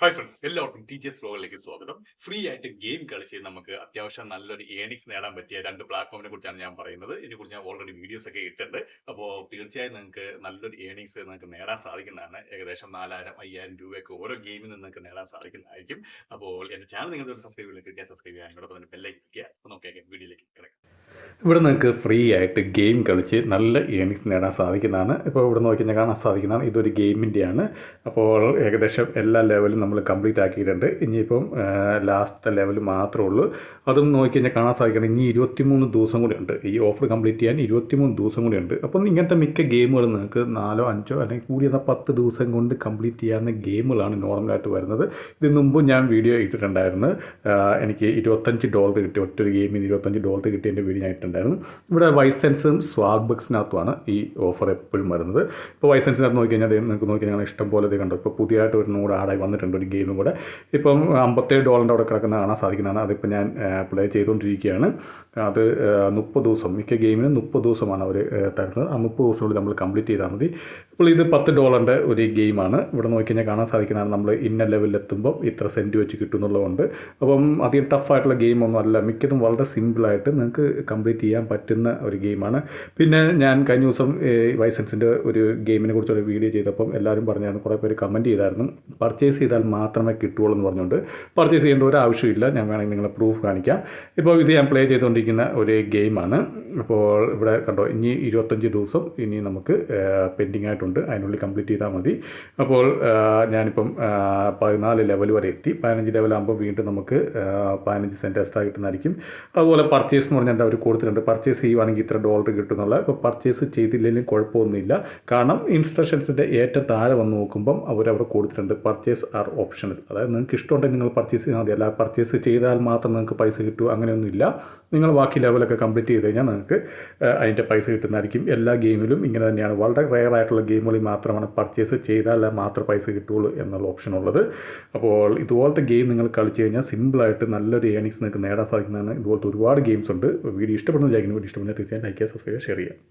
Hi friends, എല്ലാവർക്കും teachers വ്ലോഗിലേക്ക് സ്വാഗതം. Free ആയിട്ട് ഗെയിം കളിച്ച് നമുക്ക് അത്യാവശ്യം നല്ലൊരു ഏണിങ്സ് നേടാൻ പറ്റിയ രണ്ട് പ്ലാറ്റ്ഫോമിനെ കുറിച്ചാണ് ഞാൻ പറയുന്നത്. ഇതിനെക്കുറിച്ച് ഞാൻ ഓൾറെഡി വീഡിയോസ് ഒക്കെ ഇട്ടിട്ടുണ്ട്. അപ്പോൾ തീർച്ചയായും നിങ്ങൾക്ക് നല്ലൊരു ഏണിങ്സ് നിങ്ങൾക്ക് നേടാൻ സാധിക്കുന്നതാണ്. ഏകദേശം 4000, 5000 രൂപയൊക്കെ ഓരോ ഗെയിമിൽ നിന്ന് നിങ്ങൾക്ക് നേടാൻ സാധിക്കുന്നതായിരിക്കും. അപ്പോൾ എൻ്റെ ചാനൽ നിങ്ങളുടെ ഒരു സബ്സ്ക്രൈബ് ചെയ്യുക, സബ്സ്ക്രൈബ് ചെയ്യാൻ ഇങ്ങോട്ട് തന്നെ ബെല്ലൈക്കൻ ക്ലിക്ക് ചെയ്യുക. അപ്പോൾ നോക്കിയാൽ വീഡിയോയിലേക്ക് കിടക്കാം. ഇവിടെ നിങ്ങൾക്ക് ഫ്രീ ആയിട്ട് ഗെയിം കളിച്ച് നല്ല ഏണിങ്സ് നേടാൻ സാധിക്കുന്നതാണ്. ഇപ്പോൾ ഇവിടെ നോക്കിക്കഴിഞ്ഞാൽ കാണാൻ സാധിക്കുന്നതാണ്, ഇതൊരു ഗെയിമിൻ്റെയാണ്. അപ്പോൾ ഏകദേശം എല്ലാ ലെവലും നമ്മൾ കംപ്ലീറ്റ് ആക്കിയിട്ടുണ്ട്. ഇനിയിപ്പം ലാസ്റ്റത്തെ ലെവൽ മാത്രമേ ഉള്ളൂ. അതും നോക്കിക്കഴിഞ്ഞാൽ കാണാൻ സാധിക്കണം, ഇനി 23 ദിവസം കൂടി ഉണ്ട്. ഈ ഓഫർ കംപ്ലീറ്റ് ചെയ്യാൻ 23 ദിവസം കൂടി ഉണ്ട്. അപ്പം ഇങ്ങനത്തെ മിക്ക ഗെയിമുകളും നിങ്ങൾക്ക് 4, 5 അല്ലെങ്കിൽ കൂടിയത് 10 ദിവസം കൊണ്ട് കംപ്ലീറ്റ് ചെയ്യാവുന്ന ഗെയിമുകളാണ് നോർമലായിട്ട് വരുന്നത്. ഇതിന് മുമ്പ് ഞാൻ വീഡിയോ ഇട്ടിട്ടുണ്ടായിരുന്നു. എനിക്ക് $25 കിട്ടി, ഒറ്റൊരു ഗെയിമിന് $25 കിട്ടിയതിൻ്റെ വീഡിയോ ഞാൻ ഇട്ടിട്ടുണ്ടായിരുന്നു. ഇവിടെ വൈസെൻസും സ്വാഗ് ബക്സിനകത്തുമാണ് ഈ ഓഫർ എപ്പോഴും വരുന്നത്. ഇപ്പോൾ വൈസെൻസിനകത്ത് നോക്കിക്കഴിഞ്ഞാൽ നിങ്ങൾക്ക് നോക്കിക്കഴിഞ്ഞാൽ ഇഷ്ടം പോലെ ഇത് കണ്ടു. ഇപ്പോൾ പുതിയതായിട്ട് ഒരു കൂടെ ആടായി വന്നിട്ടുണ്ട് ഒരു ഗെയിമും കൂടെ. ഇപ്പം $57 അവിടെ കിടക്കുന്ന കാണാൻ സാധിക്കുന്നതാണ്. അതിപ്പോൾ ഞാൻ പ്ലേ ചെയ്തുകൊണ്ടിരിക്കുകയാണ്. അത് 30 ദിവസം, മിക്ക ഗെയിമിനും 30 ദിവസമാണ് അവർ തരുന്നത്. ആ 30 ദിവസം കൂടി നമ്മൾ കംപ്ലീറ്റ് ചെയ്താൽ മതി. ഇപ്പോൾ ഇത് $10 ഒരു ഗെയിമാണ്. ഇവിടെ നോക്കിക്കഴിഞ്ഞാൽ കാണാൻ സാധിക്കുന്നതാണ്, നമ്മൾ ഇന്ന ലെവലിലെത്തുമ്പോൾ ഇത്ര സെൻറ്റ് വെച്ച് കിട്ടുന്നുള്ളതുകൊണ്ട്. അപ്പം അധികം ടഫായിട്ടുള്ള ഗെയിമൊന്നും അല്ല, മിക്കതും വളരെ സിമ്പിളായിട്ട് നിങ്ങൾക്ക് കംപ്ലീറ്റ് ചെയ്യാൻ പറ്റുന്ന ഒരു ഗെയിമാണ്. പിന്നെ ഞാൻ കഴിഞ്ഞ ദിവസം വൈസെൻസിൻ്റെ ഒരു ഗെയിമിനെ കുറിച്ചൊരു വീഡിയോ ചെയ്തപ്പം എല്ലാവരും പറഞ്ഞായിരുന്നു, കുറേ പേര് കമൻറ്റ് ചെയ്തായിരുന്നു, പർച്ചേസ് ചെയ്താൽ മാത്രമേ കിട്ടുകയുള്ളൂ എന്ന് പറഞ്ഞുകൊണ്ട്. പർച്ചേസ് ചെയ്യേണ്ട ഒരു ആവശ്യമില്ല, ഞാൻ വേണമെങ്കിൽ നിങ്ങളെ പ്രൂഫ് കാണിക്കാം. ഇപ്പോൾ ഇത് ഞാൻ പ്ലേ ചെയ്തുകൊണ്ടിരിക്കുന്ന ഒരു ഗെയിമാണ്. അപ്പോൾ ഇവിടെ കണ്ടോ, ഇനി 25 ദിവസം ഇനി നമുക്ക് പെൻഡിങ് ആയിട്ടുണ്ട്, അതിനുള്ളിൽ കംപ്ലീറ്റ് ചെയ്താൽ മതി. അപ്പോൾ ഞാനിപ്പം 14 ലെവൽ വരെ എത്തി. 15 ലെവലാകുമ്പോൾ വീണ്ടും നമുക്ക് 15 സെൻറ്റ് എക്സ്ട്രാ കിട്ടുന്നതായിരിക്കും. അതുപോലെ പർച്ചേസ് എന്ന് പറഞ്ഞാൽ അവർ കൊടുത്തിട്ടുണ്ട്, പർച്ചേസ് ചെയ്യുവാണെങ്കിൽ ഇത്ര $, കിട്ടുന്നുള്ള. ഇപ്പോൾ പർച്ചേസ് ചെയ്തില്ലെങ്കിലും കുഴപ്പമൊന്നുമില്ല, കാരണം ഇൻസ്ട്രക്ഷൻസിൻ്റെ ഏറ്റവും താഴെ വന്ന് നോക്കുമ്പം അവരവിടെ കൊടുത്തിട്ടുണ്ട് പർച്ചേസ് ആർ ഓപ്ഷണൽ. അതായത് നിങ്ങൾക്ക് ഇഷ്ടമുണ്ടെങ്കിൽ നിങ്ങൾ പർച്ചേസ് ചെയ്യാൻ മതി, അല്ല പർച്ചേസ് ചെയ്താൽ മാത്രം നിങ്ങൾക്ക് പൈസ കിട്ടും അങ്ങനെയൊന്നുമില്ല. നിങ്ങൾ ബാക്കി ലെവലൊക്കെ കംപ്ലീറ്റ് ചെയ്ത് കഴിഞ്ഞാൽ നിങ്ങൾക്ക് അതിൻ്റെ പൈസ കിട്ടുന്നതായിരിക്കും. എല്ലാ ഗെയിമിലും ഇങ്ങനെ തന്നെയാണ്. വളരെ റെയർ ആയിട്ടുള്ള ഗെയിമുകളിൽ മാത്രമാണ് പർച്ചേസ് ചെയ്താൽ മാത്രമേ പൈസ കിട്ടുകയുള്ളൂ എന്നുള്ള ഓപ്ഷൻ ഉള്ളത്. അപ്പോൾ ഇതുപോലത്തെ ഗെയിം നിങ്ങൾ കളിച്ച് കഴിഞ്ഞാൽ സിമ്പിളായിട്ട് നല്ലൊരു ഏണിങ്സ് നിങ്ങൾക്ക് നേടാൻ സാധിക്കുന്നതാണ്. ഇതുപോലത്തെ ഒരുപാട് ഗെയിംസ് ഉണ്ട്. വീഡിയോ ഇഷ്ടപ്പെടുന്ന വിചാരിക്കുന്നു. വീഡിയോ ഇഷ്ടപ്പെടുന്ന തീർച്ചയായും ലൈക്ക് ചെയ്യുക, സബ്സ്ക്രൈബ് ചെയ്യുക, ഷെയർ ചെയ്യുക.